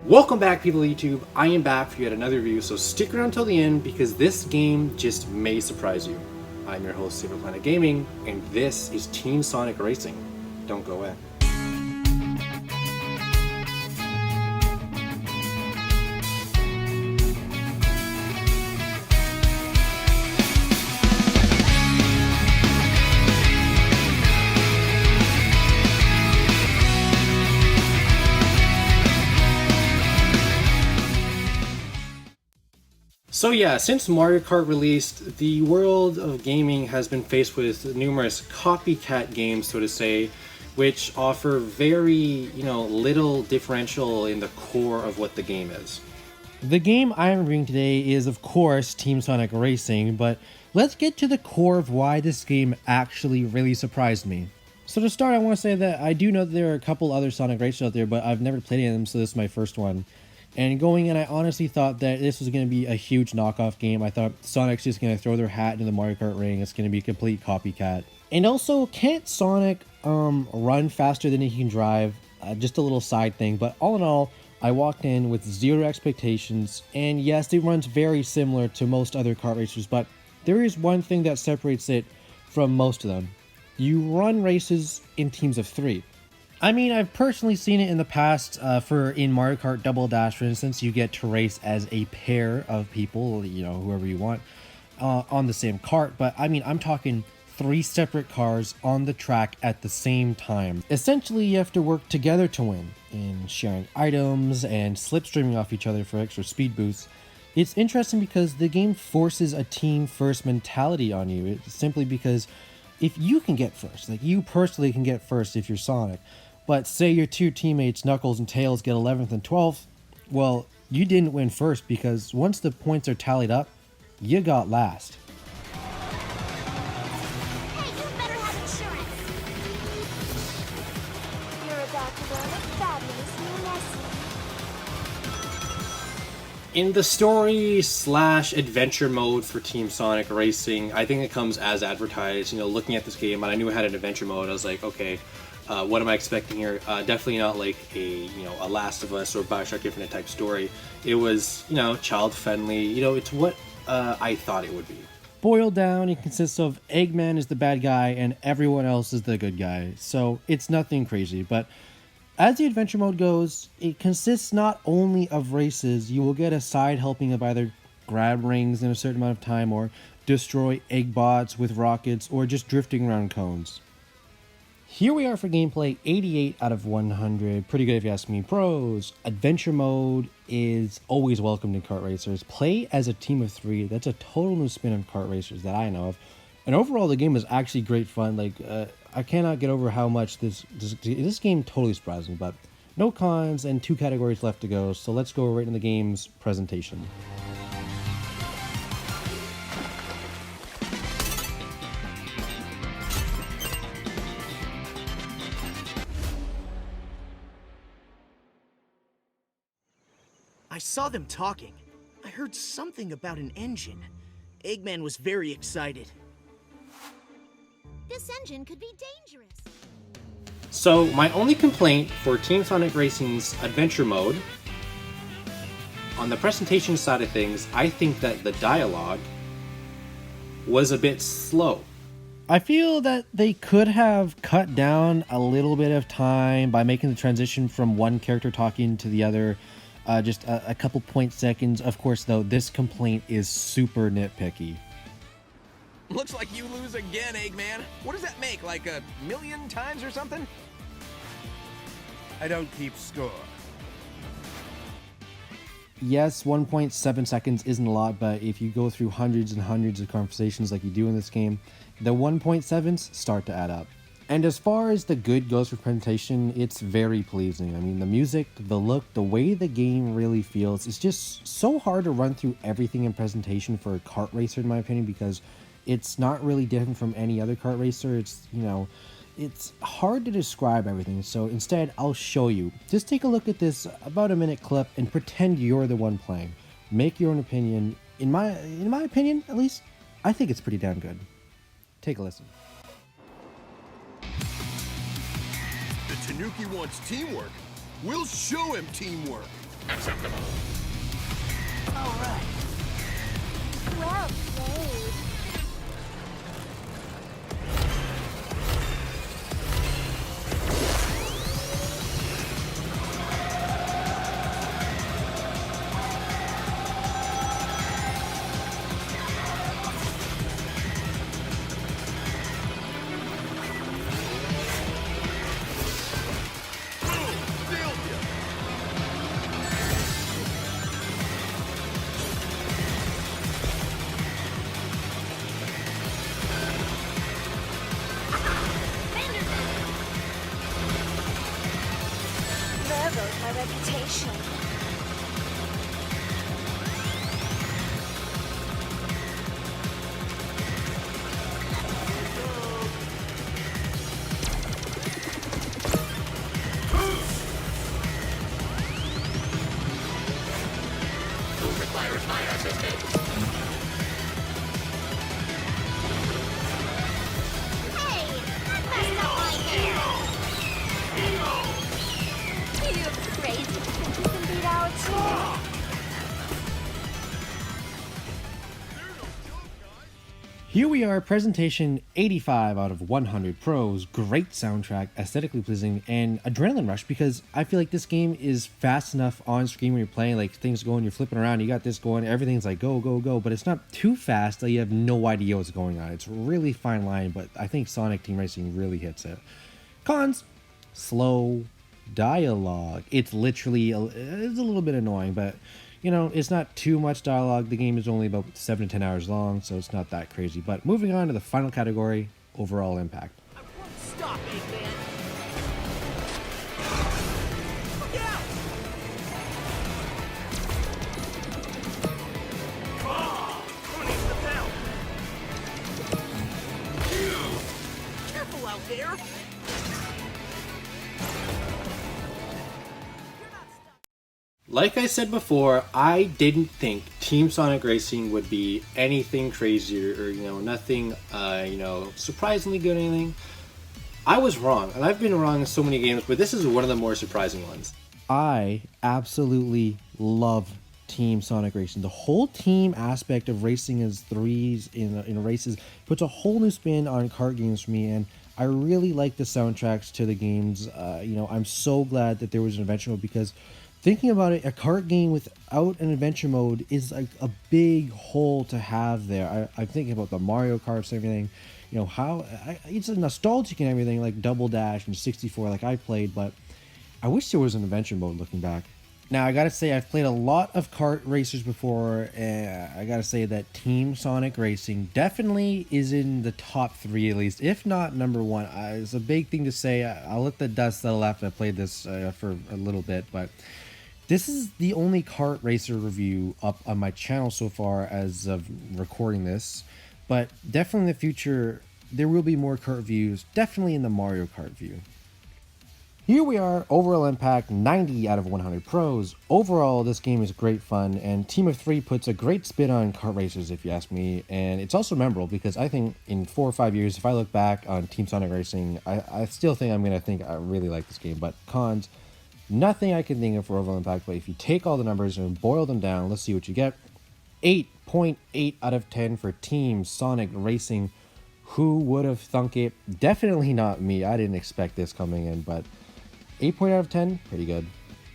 Welcome back, people of YouTube. I am back for yet another review, so stick around till the end because this game just may surprise you. I'm your host, Silver Planet Gaming, and this is Team Sonic Racing. Don't go away. So yeah, since Mario Kart released, the world of gaming has been faced with numerous copycat games, so to say, which offer very, little differential in the core of what the game is. The game I'm reviewing today is, of course, Team Sonic Racing, but let's get to the core of why this game actually really surprised me. So to start, I want to say that I do know that there are a couple other Sonic racers out there, but I've never played any of them, so this is my first one. And going in, I honestly thought that this was going to be a huge knockoff game. I thought Sonic's just going to throw their hat into the Mario Kart ring. It's going to be a complete copycat. And also, can't Sonic run faster than he can drive? Just a little side thing. But all in all, I walked in with zero expectations. And yes, it runs very similar to most other kart racers. But there is one thing that separates it from most of them. You run races in teams of 3. I mean, I've personally seen it in the past in Mario Kart Double Dash, for instance. You get to race as a pair of people, whoever you want, on the same kart. But I mean, I'm talking 3 separate cars on the track at the same time. Essentially, you have to work together to win in sharing items and slipstreaming off each other for extra speed boosts. It's interesting because the game forces a team first mentality on you. It's simply because if you can get first, like you personally can get first if you're Sonic, but say your 2 teammates, Knuckles and Tails, get 11th and 12th, well, you didn't win first because once the points are tallied up, you got last. Hey, you better have insurance. You're about to learn a fabulous new lesson. In the story/adventure mode for Team Sonic Racing, I think it comes as advertised. Looking at this game, and I knew it had an adventure mode, I was like, okay, what am I expecting here? Definitely not like a Last of Us or Bioshock Infinite type story. It was child friendly. It's what I thought it would be. Boiled down, it consists of Eggman is the bad guy and everyone else is the good guy. So it's nothing crazy. But as the adventure mode goes, it consists not only of races. You will get a side helping of either grab rings in a certain amount of time, or destroy egg bots with rockets, or just drifting around cones. Here we are for gameplay, 88 out of 100. Pretty good if you ask me. Pros: adventure mode is always welcome to kart racers. Play as a team of 3. That's a total new spin on kart racers that I know of. And overall, the game is actually great fun. I cannot get over how much this game totally surprised me. But no cons and 2 categories left to go. So let's go right into the game's presentation. I saw them talking. I heard something about an engine. Eggman was very excited. This engine could be dangerous. So my only complaint for Team Sonic Racing's adventure mode, on the presentation side of things, I think that the dialogue was a bit slow. I feel that they could have cut down a little bit of time by making the transition from one character talking to the other just a couple point seconds. Of course, though, this complaint is super nitpicky. Looks like you lose again, Eggman. What does that make, like 1,000,000 times or something? I don't keep score. Yes, 1.7 seconds isn't a lot, but if you go through hundreds and hundreds of conversations like you do in this game, the 1.7s start to add up. And as far as the good goes for presentation, it's very pleasing. I mean, the music, the look, the way the game really feels, it's just so hard to run through everything in presentation for a kart racer, in my opinion, because it's not really different from any other kart racer. It's, it's hard to describe everything. So instead, I'll show you. Just take a look at this about a minute clip and pretend you're the one playing. Make your own opinion. In my opinion, at least, I think it's pretty damn good. Take a listen. The Tanuki wants teamwork. We'll show him teamwork. All right. Well played. There goes my reputation. Hey, I messed up my hair. You crazy think you can beat our team? Here we are, presentation 85 out of 100 pros. Great soundtrack, aesthetically pleasing, and adrenaline rush because I feel like this game is fast enough on screen when you're playing. Like things going, you're flipping around, you got this going, everything's like go, go, go, but it's not too fast that you have no idea what's going on. It's a really fine line, but I think Sonic Team Racing really hits it. Cons: slow dialogue. It's literally it's a little bit annoying, but you know, it's not too much dialogue. The game is only about 7 to 10 hours long, so it's not that crazy. But moving on to the final category, overall impact. I won't stop, Eggman. Look out! Who needs the bell? Careful out there! Like I said before, I didn't think Team Sonic Racing would be anything crazier or, you know, nothing, surprisingly good or anything. I was wrong, and I've been wrong in so many games, but this is one of the more surprising ones. I absolutely love Team Sonic Racing. The whole team aspect of racing as threes in races puts a whole new spin on kart games for me, and I really like the soundtracks to the games. I'm so glad that there was an adventure mode because thinking about it, a kart game without an adventure mode is like a big hole to have there. I'm thinking about the Mario Karts and everything. You know, it's a nostalgic and everything, like Double Dash and 64 like I played, but I wish there was an adventure mode looking back. Now, I gotta say, I've played a lot of kart racers before, and I gotta say that Team Sonic Racing definitely is in the top 3 at least, if not number 1. It's a big thing to say. I'll let the dust settle after I played this for a little bit, but this is the only kart racer review up on my channel so far as of recording this, but definitely in the future, there will be more kart reviews, definitely in the Mario Kart view. Here we are, overall impact 90 out of 100 pros. Overall, this game is great fun, and Team of 3 puts a great spin on kart racers if you ask me, and it's also memorable because I think in 4 or 5 years, if I look back on Team Sonic Racing, I still think I'm going to think I really like this game, but cons: nothing I can think of for overall impact, but if you take all the numbers and boil them down, let's see what you get. 8.8 out of 10 for Team Sonic Racing. Who would have thunk it? Definitely not me. I didn't expect this coming in, but 8 out of 10, pretty good.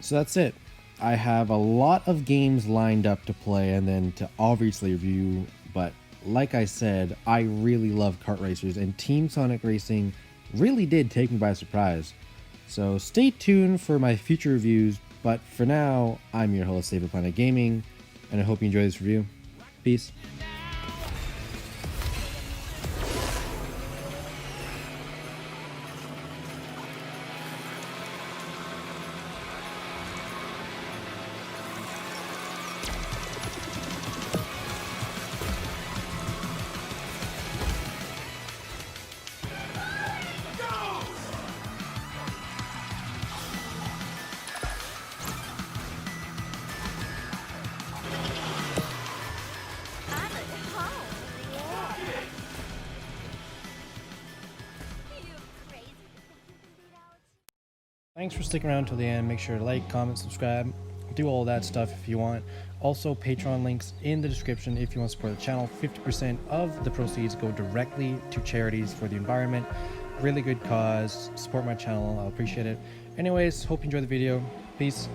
So that's it. I have a lot of games lined up to play and then to obviously review, but like I said, I really love kart racers, and Team Sonic Racing really did take me by surprise. So stay tuned for my future reviews, but for now, I'm your host, David Planet Gaming, and I hope you enjoy this review. Peace. I'm at home. Yeah. You crazy think you can beat our team? Thanks for sticking around till the end. Make sure to like, comment, subscribe. do all that stuff if you want. Also, Patreon links in the description if you want to support the channel. 50% of the proceeds go directly to charities for the environment. Really good cause. Support my channel, I'll appreciate it. Anyways, hope you enjoyed the video. Peace.